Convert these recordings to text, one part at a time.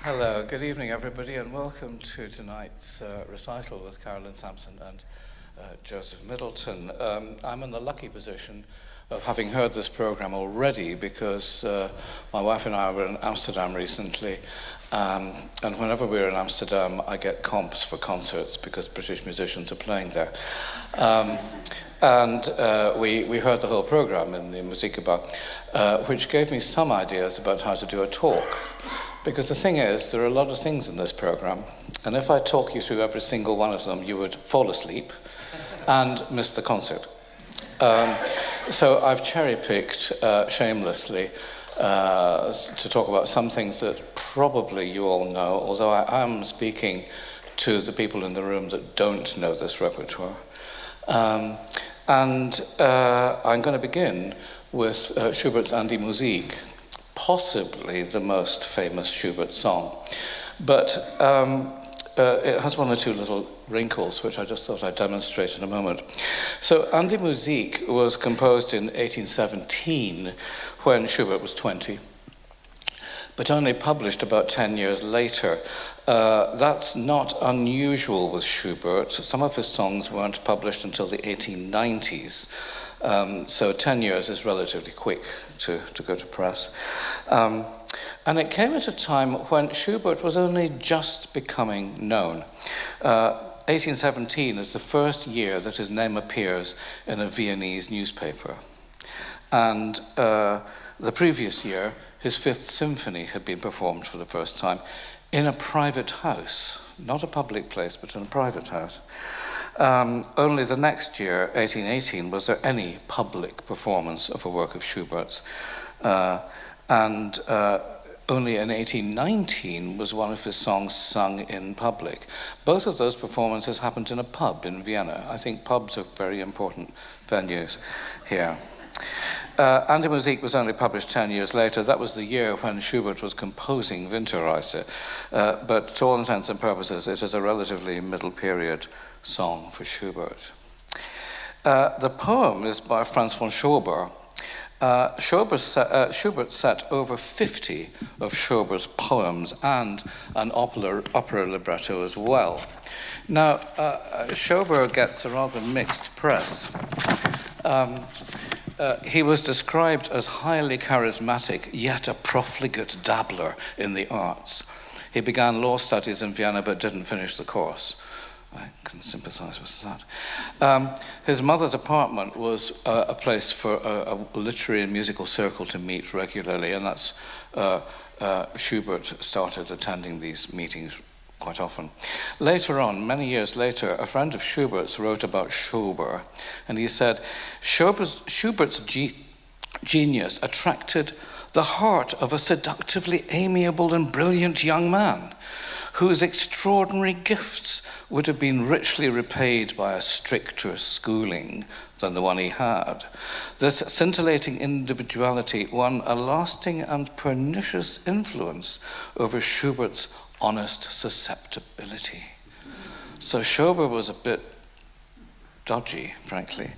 Hello, good evening everybody, and welcome to tonight's recital with Carolyn Sampson and Joseph Middleton. I'm in the lucky position of having heard this program already because my wife and I were in Amsterdam recently, and whenever we're in Amsterdam I get comps for concerts because British musicians are playing there. We heard the whole program in the Musica, which gave me some ideas about how to do a talk. Because the thing is, there are a lot of things in this program, and if I talk you through every single one of them, you would fall asleep and miss the concert. So I've cherry-picked shamelessly to talk about some things that probably you all know, although I am speaking to the people in the room that don't know this repertoire. I'm going to begin with Schubert's An die Musik, possibly the most famous Schubert song. But it has one or two little wrinkles, which I just thought I'd demonstrate in a moment. So An die Musik was composed in 1817, when Schubert was 20, but only published about 10 years later. That's not unusual with Schubert. Some of his songs weren't published until the 1890s. So 10 years is relatively quick to go to press. And it came at a time when Schubert was only just becoming known. 1817 is the first year that his name appears in a Viennese newspaper. And the previous year, his Fifth Symphony had been performed for the first time in a private house, not a public place, but in a private house. Only the next year, 1818, was there any public performance of a work of Schubert's. Only in 1819 was one of his songs sung in public. Both of those performances happened in a pub in Vienna. I think pubs are very important venues here. An die Musik was only published 10 years later. That was the year when Schubert was composing Winterreise. But to all intents and purposes, it is a relatively middle period song for Schubert. The poem is by Franz von Schober. Schubert set over 50 of Schober's poems and an opera libretto as well. Now, Schober gets a rather mixed press. He was described as highly charismatic, yet a profligate dabbler in the arts. He began law studies in Vienna, but didn't finish the course. I can sympathize with that. His mother's apartment was a place for a literary and musical circle to meet regularly, and that's Schubert started attending these meetings quite often. Later on, many years later, a friend of Schubert's wrote about Schober, and he said, Schubert's genius attracted the heart of a seductively amiable and brilliant young man, whose extraordinary gifts would have been richly repaid by a stricter schooling than the one he had. This scintillating individuality won a lasting and pernicious influence over Schubert's honest susceptibility. So Schober was a bit dodgy, frankly.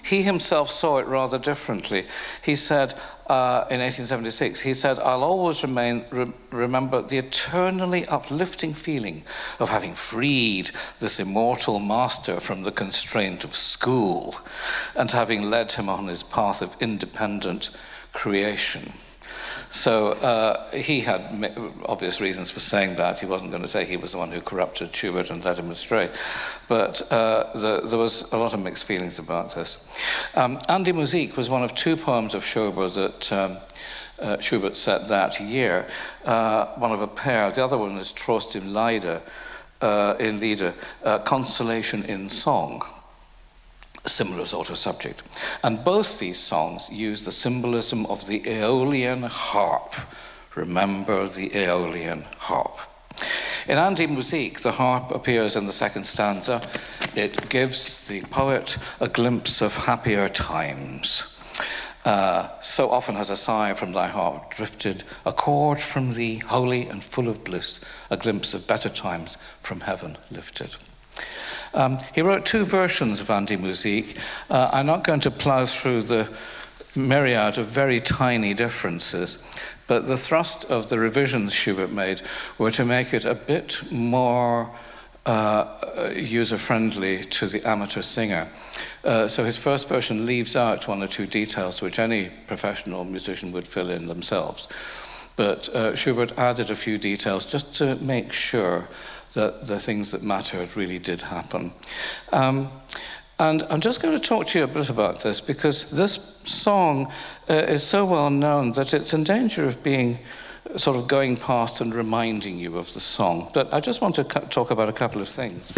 He himself saw it rather differently. He said, in 1876, he said, I'll always remember the eternally uplifting feeling of having freed this immortal master from the constraint of school and having led him on his path of independent creation. So he had obvious reasons for saying that. He wasn't going to say he was the one who corrupted Schubert and led him astray. But there was a lot of mixed feelings about this. An die Musik was one of two poems of Schober that Schubert set that year, one of a pair. The other one is Trost im Leide, in Lieder, Consolation in Song. A similar sort of subject. And both these songs use the symbolism of the Aeolian harp. Remember the Aeolian harp. In An die Musik, the harp appears in the second stanza. It gives the poet a glimpse of happier times. So often has a sigh from thy harp drifted, a chord from thee, holy and full of bliss, a glimpse of better times from heaven lifted. He wrote two versions of An die Musik. I'm not going to plough through the myriad of very tiny differences, but the thrust of the revisions Schubert made were to make it a bit more user-friendly to the amateur singer. So his first version leaves out one or two details which any professional musician would fill in themselves. But Schubert added a few details just to make sure that the things that mattered really did happen. And I'm just going to talk to you a bit about this, because this song is so well known that it's in danger of being sort of going past and reminding you of the song. But I just want to talk about a couple of things.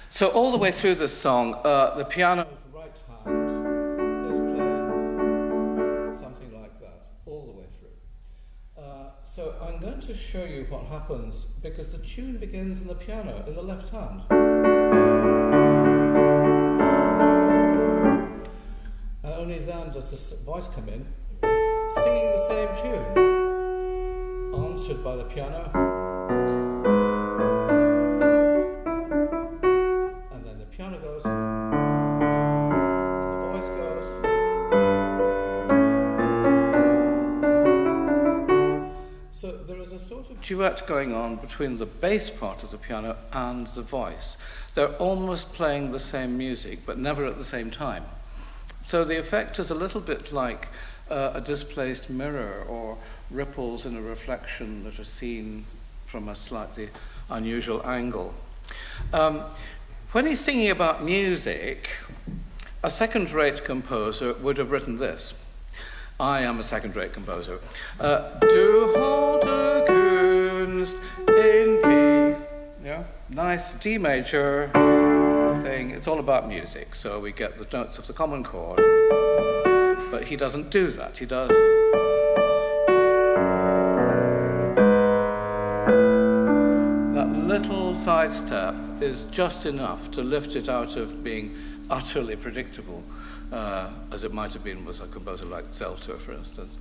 So all the way through this song, the piano's right hand is playing something like that, all the way through. So I'm going to show you what happens, because the tune begins in the piano, in the left hand. And only then does the voice come in, singing the same tune, answered by the piano. And then the piano goes, and the voice goes. So there is a sort of duet going on between the bass part of the piano and the voice. They're almost playing the same music, but never at the same time. So the effect is a little bit like a displaced mirror, or ripples in a reflection that are seen from a slightly unusual angle. When he's singing about music, a second-rate composer would have written this. I am a second-rate composer. Du holte Kunst in D. Yeah, nice D major thing. It's all about music, so we get the notes of the common chord. But he doesn't do that. He does. That little side step is just enough to lift it out of being utterly predictable, as it might have been with a composer like Zelter, for instance.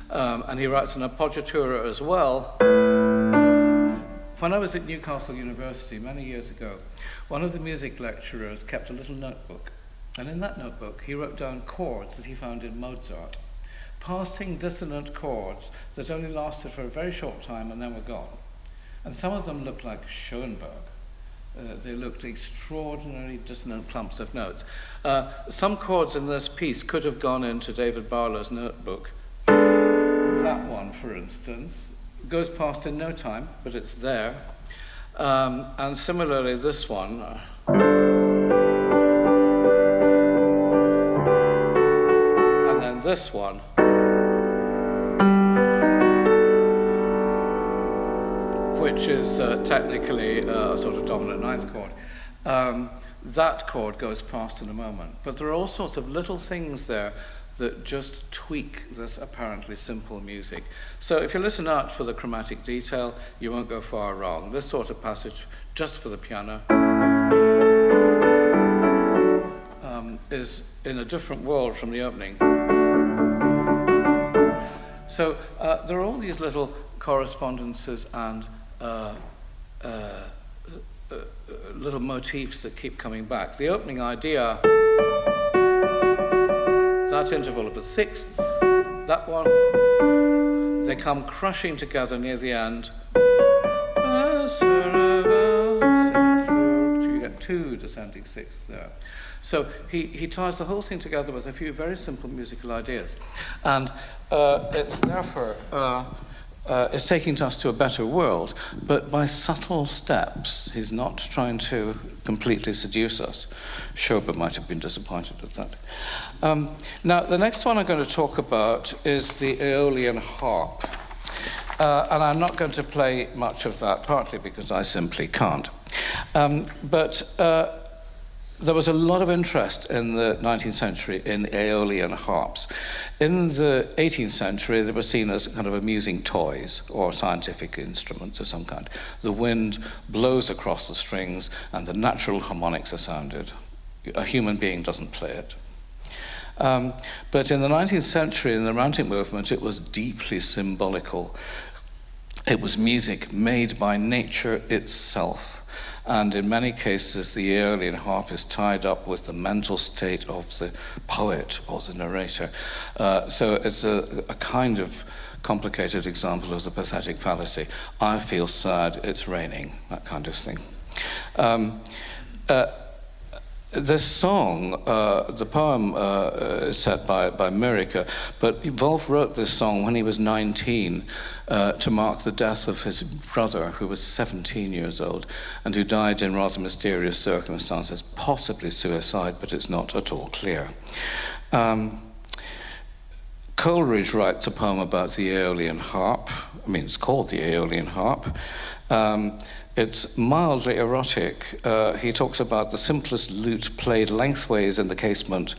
And he writes an appoggiatura as well. When I was at Newcastle University many years ago, one of the music lecturers kept a little notebook. And in that notebook, he wrote down chords that he found in Mozart, passing dissonant chords that only lasted for a very short time and then were gone. And some of them looked like Schoenberg. They looked extraordinary dissonant clumps of notes. Some chords in this piece could have gone into David Barlow's notebook. That one, for instance, goes past in no time, but it's there. And similarly, this one. And then this one. Which is technically a sort of dominant ninth chord. That chord goes past in a moment. But there are all sorts of little things there that just tweak this apparently simple music. So if you listen out for the chromatic detail, you won't go far wrong. This sort of passage, just for the piano, is in a different world from the opening. So there are all these little correspondences and little motifs that keep coming back. The opening idea, that interval of a sixth, that one, they come crushing together near the end. You get two descending sixths there. So he ties the whole thing together with a few very simple musical ideas. And it's therefore it's taking us to a better world, but by subtle steps. He's not trying to completely seduce us. Schubert might have been disappointed at that. Now, the next one I'm going to talk about is the Aeolian harp. And I'm not going to play much of that, partly because I simply can't. But there was a lot of interest in the 19th century in Aeolian harps. In the 18th century, they were seen as kind of amusing toys or scientific instruments of some kind. The wind blows across the strings and the natural harmonics are sounded. A human being doesn't play it. But in the 19th century, in the Romantic movement, it was deeply symbolical. It was music made by nature itself. And in many cases, the Aeolian harp is tied up with the mental state of the poet or the narrator. So it's a kind of complicated example of the pathetic fallacy. I feel sad, it's raining, that kind of thing. This song, the poem is set by Mirica, but Wolf wrote this song when he was 19 to mark the death of his brother, who was 17 years old, and who died in rather mysterious circumstances, possibly suicide, but it's not at all clear. Coleridge writes a poem about the Aeolian harp. I mean, it's called the Aeolian harp. It's mildly erotic. He talks about the simplest lute played lengthways in the casement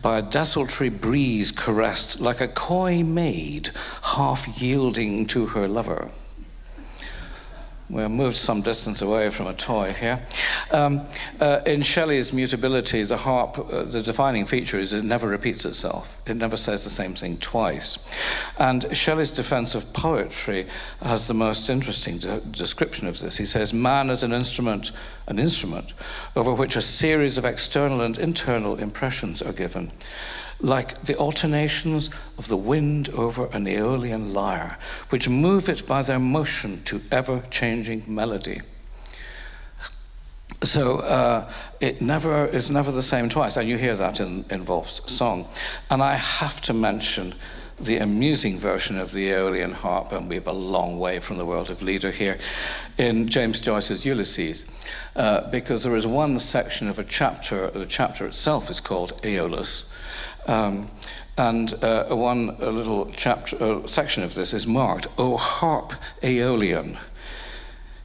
by a desultory breeze caressed like a coy maid half yielding to her lover. We're moved some distance away from a toy here. In Shelley's Mutability, the harp, the defining feature is it never repeats itself. It never says the same thing twice. And Shelley's defense of poetry has the most interesting description of this. He says, man is an instrument over which a series of external and internal impressions are given, like the alternations of the wind over an Aeolian lyre, which move it by their motion to ever-changing melody. So it is never the same twice, and you hear that in Wolf's song. And I have to mention the amusing version of the Aeolian harp, and we have a long way from the world of Lieder here, in James Joyce's Ulysses, because there is one section of a chapter, the chapter itself is called Aeolus, and one little section of this is marked, O harp Aeolian.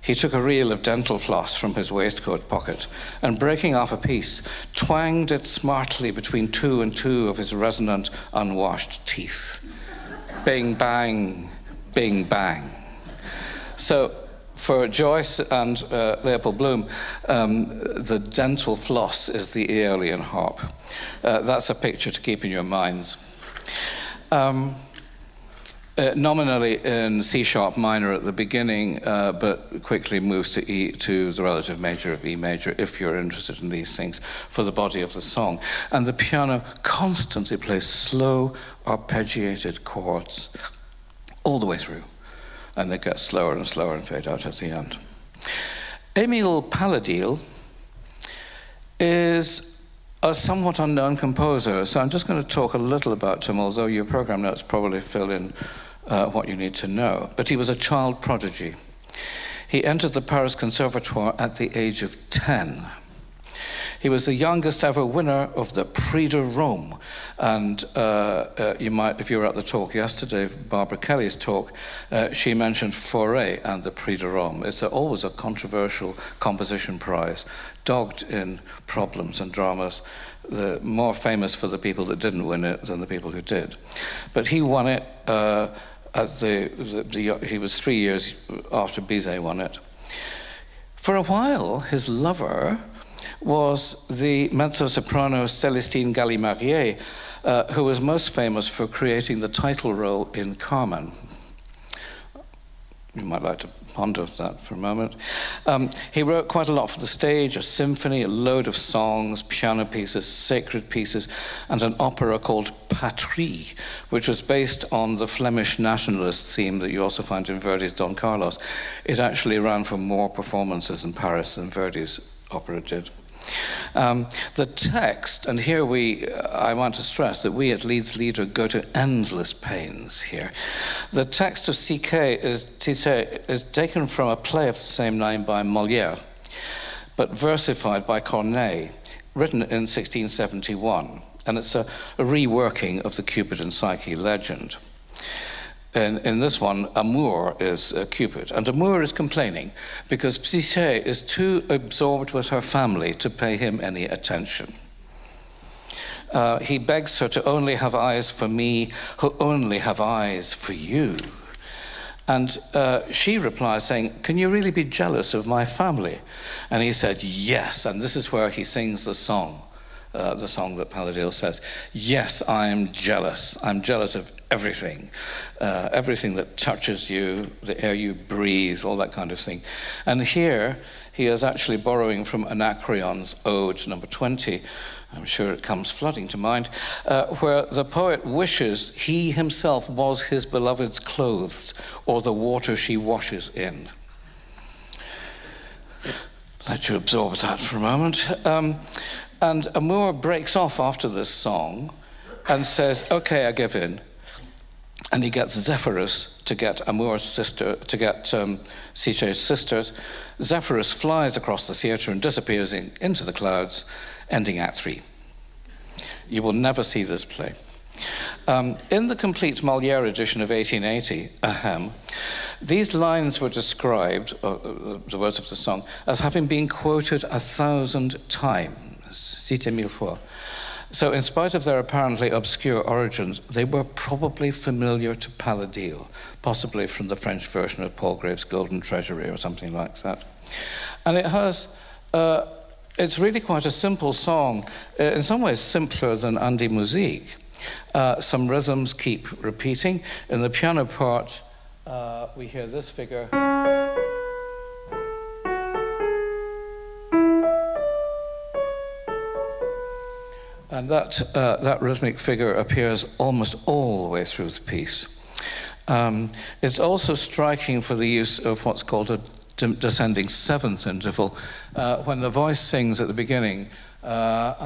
He took a reel of dental floss from his waistcoat pocket and, breaking off a piece, twanged it smartly between two and two of his resonant, unwashed teeth. Bing, bang, bing, bang. So for Joyce and Leopold Bloom, the dental floss is the Aeolian harp. That's a picture to keep in your minds. Nominally in C-sharp minor at the beginning, but quickly moves to the relative major of E major, if you're interested in these things, for the body of the song. And the piano constantly plays slow, arpeggiated chords all the way through. And they get slower and slower and fade out at the end. Émile Paladil is a somewhat unknown composer, so I'm just going to talk a little about him, although your program notes probably fill in what you need to know. But he was a child prodigy. He entered the Paris Conservatoire at the age of 10. He was the youngest ever winner of the Prix de Rome. And you might, if you were at the talk yesterday, Barbara Kelly's talk, she mentioned Fauré and the Prix de Rome. It's always a controversial composition prize, dogged in problems and dramas, more famous for the people that didn't win it than the people who did. But he won it, he was 3 years after Bizet won it. For a while, his lover was the mezzo-soprano Célestine Gallimarié, who was most famous for creating the title role in Carmen. You might like to ponder that for a moment. He wrote quite a lot for the stage, a symphony, a load of songs, piano pieces, sacred pieces, and an opera called Patrie, which was based on the Flemish nationalist theme that you also find in Verdi's Don Carlos. It actually ran for more performances in Paris than Verdi's opera did. The text, and here I want to stress that we at Leeds Lieder go to endless pains here. The text of Tissé is taken from a play of the same name by Molière, but versified by Corneille, written in 1671, and it's a reworking of the Cupid and Psyche legend. In this one, Amour is Cupid, and Amour is complaining because Psyché is too absorbed with her family to pay him any attention. He begs her to only have eyes for me, who only have eyes for you. And she replies saying, can you really be jealous of my family? And he said, yes, and this is where he sings the song, the song that Paladil says, yes, I'm jealous. I'm jealous of everything. Everything that touches you, the air you breathe, all that kind of thing. And here, he is actually borrowing from Anacreon's Ode number 20. I'm sure it comes flooding to mind, where the poet wishes he himself was his beloved's clothes, or the water she washes in. Let you absorb that for a moment. And Amour breaks off after this song and says, okay, I give in. And he gets Zephyrus to get Amour's sister, to get Psyche's sisters. Zephyrus flies across the theatre and disappears into the clouds, ending Act 3. You will never see this play. In the complete Molière edition of 1880, Ahem, these lines were described, the words of the song, as having been quoted 1,000 times, cité 1000 fois. So in spite of their apparently obscure origins, they were probably familiar to Paladil, possibly from the French version of Palgrave's Golden Treasury or something like that. And it has, it's really quite a simple song, in some ways simpler than An die Musik. Some rhythms keep repeating. In the piano part, we hear this figure. And that rhythmic figure appears almost all the way through the piece. It's also striking for the use of what's called a descending seventh interval, when the voice sings at the beginning, that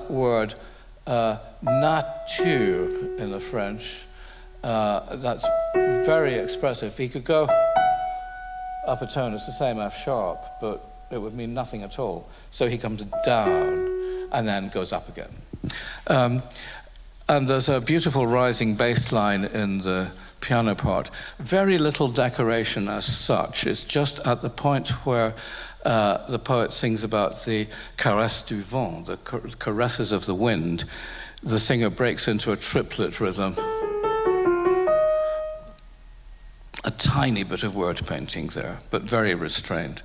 word, nature in the French, that's very expressive. He could go up a tone, it's the same F sharp, but it would mean nothing at all. So he comes down and then goes up again. And there's a beautiful rising bass line in the piano part. Very little decoration as such. It's just at the point where the poet sings about the caresse du vent, the caresses of the wind. The singer breaks into a triplet rhythm. A tiny bit of word painting there, but very restrained.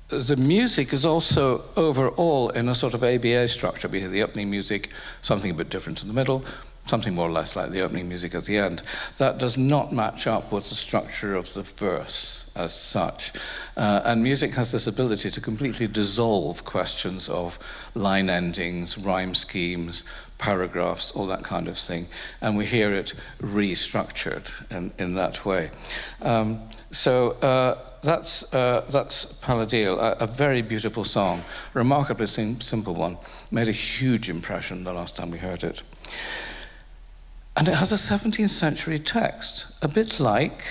The music is also overall in a sort of ABA structure. We hear the opening music, something a bit different in the middle, something more or less like the opening music at the end. That does not match up with the structure of the verse as such. And music has this ability to completely dissolve questions of line endings, rhyme schemes, paragraphs, all that kind of thing. And we hear it restructured in that way. That's Paladil, a very beautiful song, remarkably simple one. Made a huge impression the last time we heard it. And it has a 17th century text, a bit like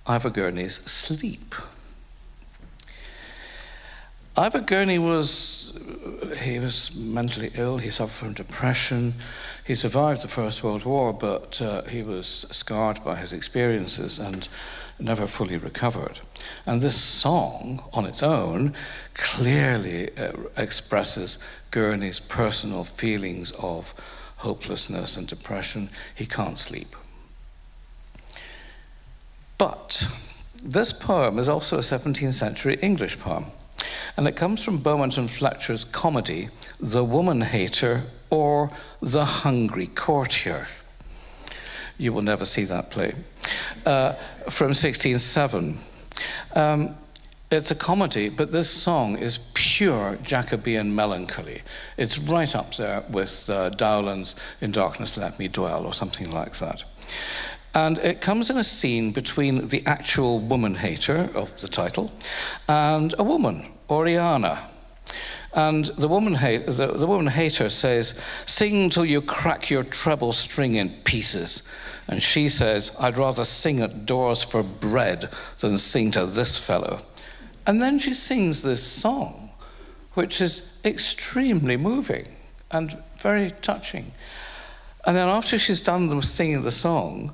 Ivor Gurney's Sleep. Ivor Gurney was mentally ill, he suffered from depression, he survived the First World War, but he was scarred by his experiences and never fully recovered. And this song, on its own, clearly expresses Gurney's personal feelings of hopelessness and depression. He can't sleep. But this poem is also a 17th century English poem. And it comes from Beaumont and Fletcher's comedy, The Woman Hater or The Hungry Courtier. You will never see that play. From 1607. It's a comedy, but this song is pure Jacobean melancholy. It's right up there with Dowland's In Darkness Let Me Dwell or something like that. And it comes in a scene between the actual woman hater of the title and a woman, Oriana. And the woman hater says, "Sing till you crack your treble string in pieces." And she says, "I'd rather sing at doors for bread than sing to this fellow." And then she sings this song, which is extremely moving and very touching. And then after she's done singing the song,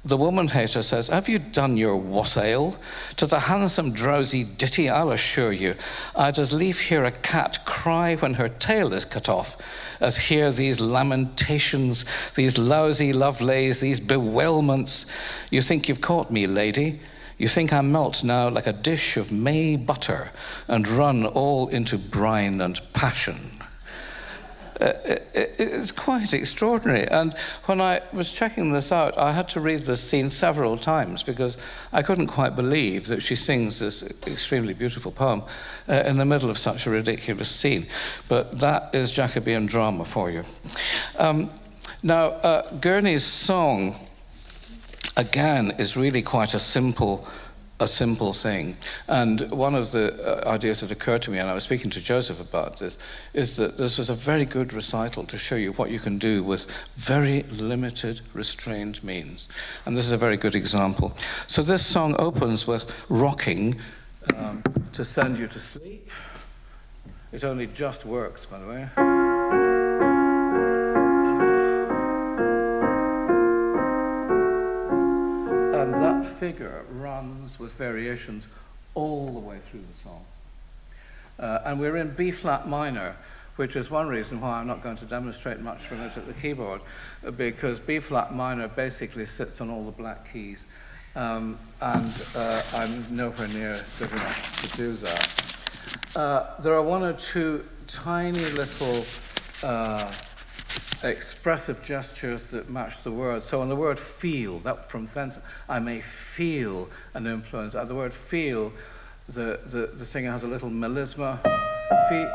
The woman hater says, have you done your wassail? 'Tis a handsome, drowsy ditty, I'll assure you. I'd as lief hear a cat cry when her tail is cut off, as hear these lamentations, these lousy lovelays, these bewilments. You think you've caught me, lady? You think I melt now like a dish of May butter and run all into brine and passion. It's quite extraordinary. And when I was checking this out, I had to read this scene several times because I couldn't quite believe that she sings this extremely beautiful poem in the middle of such a ridiculous scene. But that is Jacobean drama for you. Now, Gurney's song, again, is really quite a simple thing. And one of the ideas that occurred to me, and I was speaking to Joseph about this, is that this was a very good recital to show you what you can do with very limited, restrained means. And this is a very good example. So this song opens with rocking to send you to sleep. It only just works, by the way. And that figure runs with variations all the way through the song. And we're in B flat minor, which is one reason why I'm not going to demonstrate much from it at the keyboard, because B flat minor basically sits on all the black keys, and I'm nowhere near good enough to do that. There are one or two tiny little expressive gestures that match the word. So on the word feel, that from thence, I may feel an influence. At the word feel, the singer has a little melisma. Feel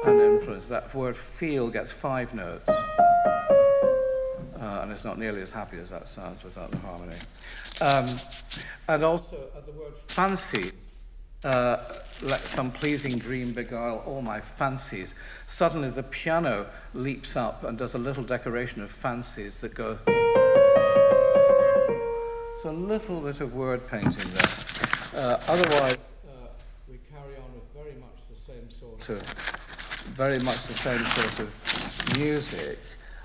an influence. That word feel gets 5 notes. And it's not nearly as happy as that sounds without the harmony. And also at the word fancy, let some pleasing dream beguile all my fancies. Suddenly the piano leaps up and does a little decoration of fancies that go. So a little bit of word painting there. Otherwise, we carry on with very much the same sort of music.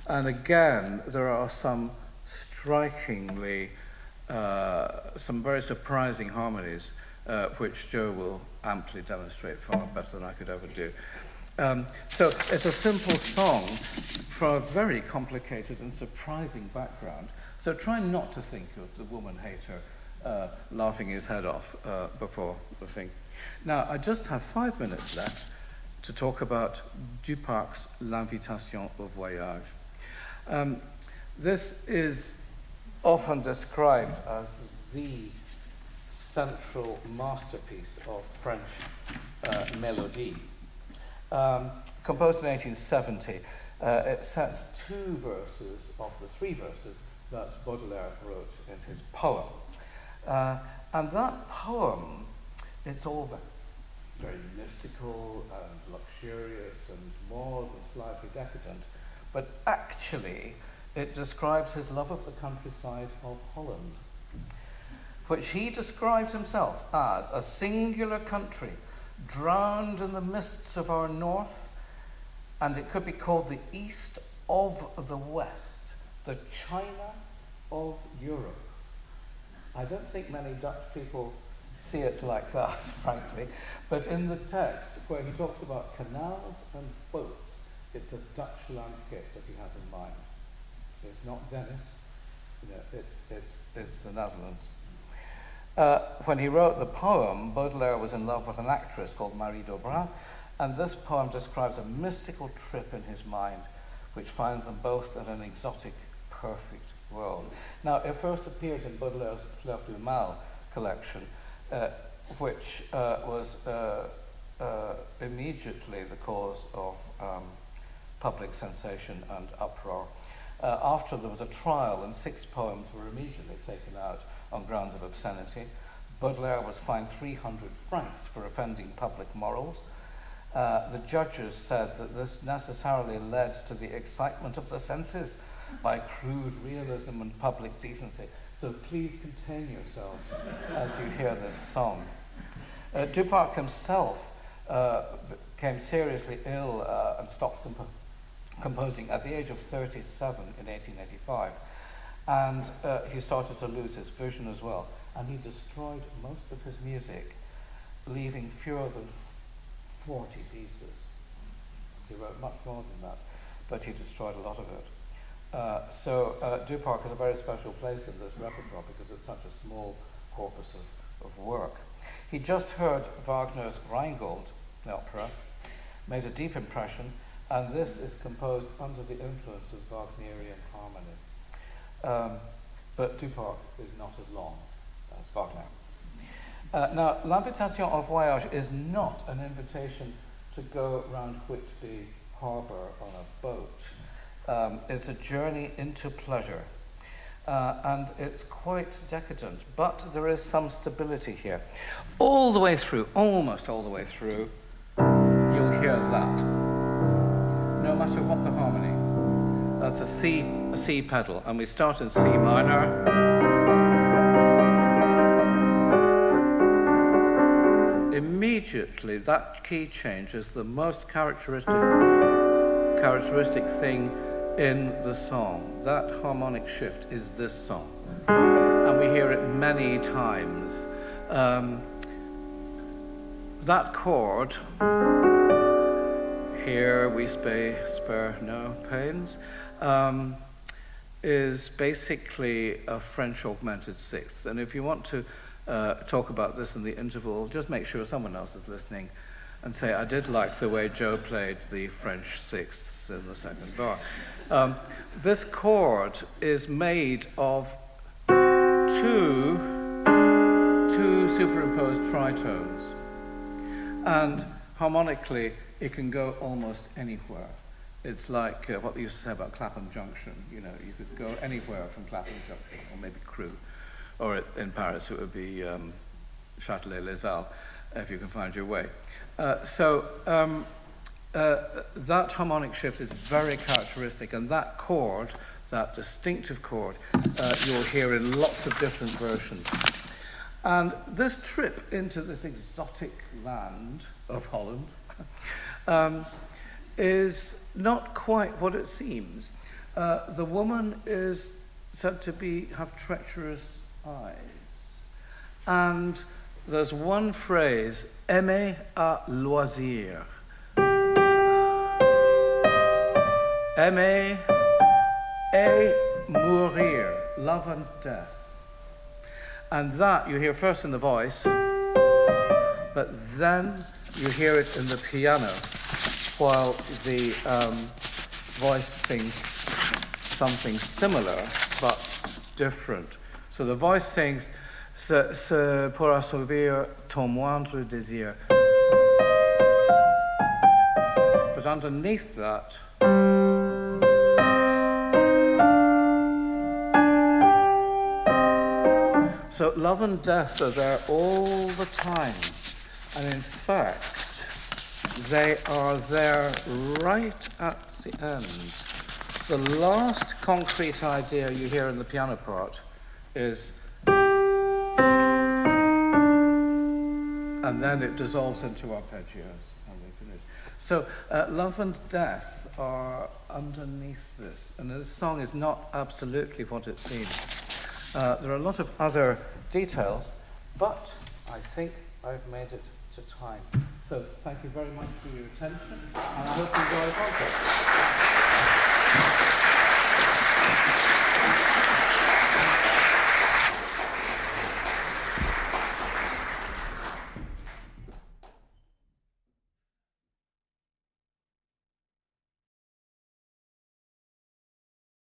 And again, there are some strikingly, some very surprising harmonies, which Joe will amply demonstrate far better than I could ever do. So it's a simple song for a very complicated and surprising background. So try not to think of the woman hater laughing his head off before the thing. Now, I just have 5 minutes left to talk about Duparc's L'Invitation au Voyage. This is often described as the central masterpiece of French melody. Composed in 1870, it sets 2 verses of the 3 verses that Baudelaire wrote in his poem. And that poem, it's all very mystical and luxurious and more than slightly decadent, but actually it describes his love of the countryside of Holland, which he described himself as a singular country drowned in the mists of our north, and it could be called the east of the west, the China of Europe. I don't think many Dutch people see it like that, frankly, but in the text where he talks about canals and boats, it's a Dutch landscape that he has in mind. It's not Venice, it's the Netherlands. When he wrote the poem, Baudelaire was in love with an actress called Marie d'Aubrac, and this poem describes a mystical trip in his mind which finds them both in an exotic, perfect world. Now, it first appeared in Baudelaire's Fleurs du Mal collection, which was immediately the cause of public sensation and uproar. After there was a trial and 6 poems were immediately taken out on grounds of obscenity. Baudelaire was fined 300 francs for offending public morals. The judges said that this necessarily led to the excitement of the senses by crude realism and public decency. So please contain yourselves as you hear this song. Duparc himself became seriously ill and stopped composing at the age of 37 in 1885. And he started to lose his vision as well. And he destroyed most of his music, leaving fewer than 40 pieces. He wrote much more than that, but he destroyed a lot of it. So Duparc is a very special place in this repertoire because it's such a small corpus of work. He just heard Wagner's Rheingold, the opera, made a deep impression, and this is composed under the influence of Wagnerian harmony. But Duparc is not as long as Wagner. Now, L'Invitation au Voyage is not an invitation to go round Whitby Harbour on a boat. It's a journey into pleasure. And it's quite decadent, but there is some stability here. All the way through, almost all the way through, you'll hear that. No matter what the harmony. That's a C pedal, and we start in C minor. Immediately, that key change is the most characteristic thing in the song. That harmonic shift is this song. And we hear it many times. That chord, here we spare no pains, is basically a French augmented sixth. And if you want to talk about this in the interval, just make sure someone else is listening and say, I did like the way Joe played the French sixths in the second bar. This chord is made of two superimposed tritones. And harmonically, it can go almost anywhere. It's like what they used to say about Clapham Junction. You know, you could go anywhere from Clapham Junction, or maybe Crewe. Or in Paris, it would be Châtelet-les-Halles, if you can find your way. That harmonic shift is very characteristic, and that chord, that distinctive chord, you'll hear in lots of different versions. And this trip into this exotic land of Holland is not quite what it seems. The woman is said to have treacherous eyes. And there's one phrase, aimer à loisir. Aimer et mourir, love and death. And that you hear first in the voice, but then you hear it in the piano while the voice sings something similar but different. So the voice sings, c'est pour assouvir ton moindre désir. But underneath that, so love and death are there all the time. And in fact, they are there right at the end. The last concrete idea you hear in the piano part is, and then it dissolves into arpeggios, and we finish. So love and death are underneath this, and this song is not absolutely what it seems. There are a lot of other details, but I think I've made it to time. So thank you very much for your attention, and I hope you enjoy the concert.